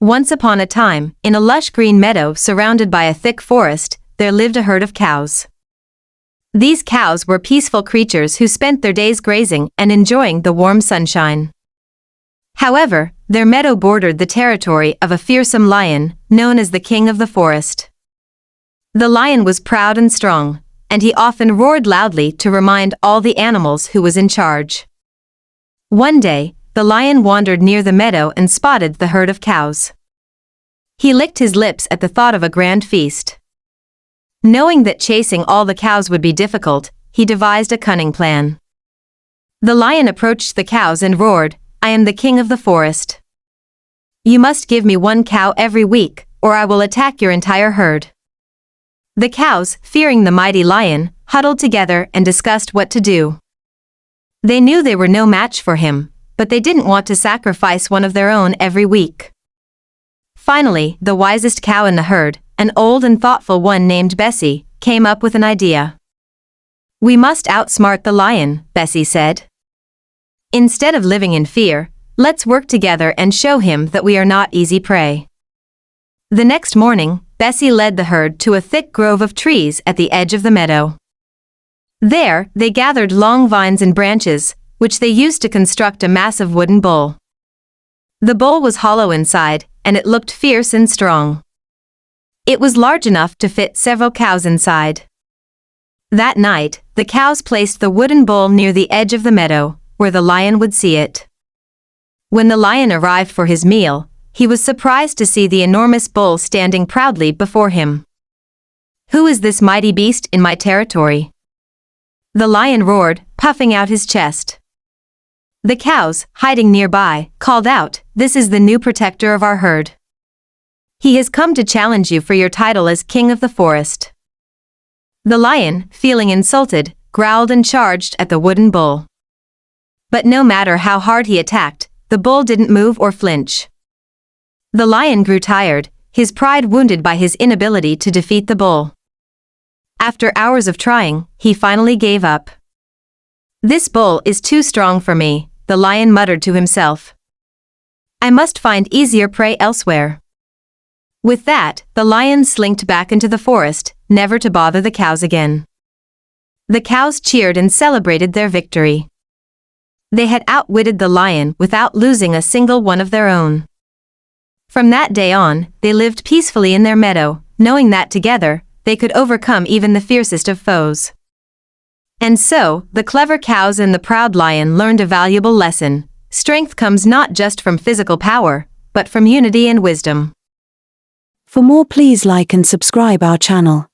Once upon a time, in a lush green meadow surrounded by a thick forest, there lived a herd of cows. These cows were peaceful creatures who spent their days grazing and enjoying the warm sunshine. However, their meadow bordered the territory of a fearsome lion, known as the king of the forest. The lion was proud and strong, and he often roared loudly to remind all the animals who was in charge. One day, the lion wandered near the meadow and spotted the herd of cows. He licked his lips at the thought of a grand feast. Knowing that chasing all the cows would be difficult, he devised a cunning plan. The lion approached the cows and roared, "I am the king of the forest. You must give me 1 cow every week, or I will attack your entire herd." The cows, fearing the mighty lion, huddled together and discussed what to do. They knew they were no match for him, but they didn't want to sacrifice one of their own every week. Finally, the wisest cow in the herd, an old and thoughtful one named Bessie, came up with an idea. "We must outsmart the lion," Bessie said. "Instead of living in fear, let's work together and show him that we are not easy prey." The next morning, Bessie led the herd to a thick grove of trees at the edge of the meadow. There, they gathered long vines and branches, which they used to construct a massive wooden bowl. The bowl was hollow inside, and it looked fierce and strong. It was large enough to fit several cows inside. That night, the cows placed the wooden bowl near the edge of the meadow, where the lion would see it. When the lion arrived for his meal, he was surprised to see the enormous bull standing proudly before him. "Who is this mighty beast in my territory?" The lion roared, puffing out his chest. The cows, hiding nearby, called out, "This is the new protector of our herd. He has come to challenge you for your title as king of the forest." The lion, feeling insulted, growled and charged at the wooden bull. But no matter how hard he attacked, the bull didn't move or flinch. The lion grew tired, his pride wounded by his inability to defeat the bull. After hours of trying, he finally gave up. "This bull is too strong for me," the lion muttered to himself. "I must find easier prey elsewhere." With that, the lion slinked back into the forest, never to bother the cows again. The cows cheered and celebrated their victory. They had outwitted the lion without losing a single one of their own. From that day on, they lived peacefully in their meadow, knowing that together, they could overcome even the fiercest of foes. And so, the clever cows and the proud lion learned a valuable lesson. Strength comes not just from physical power, but from unity and wisdom. For more, please like and subscribe our channel.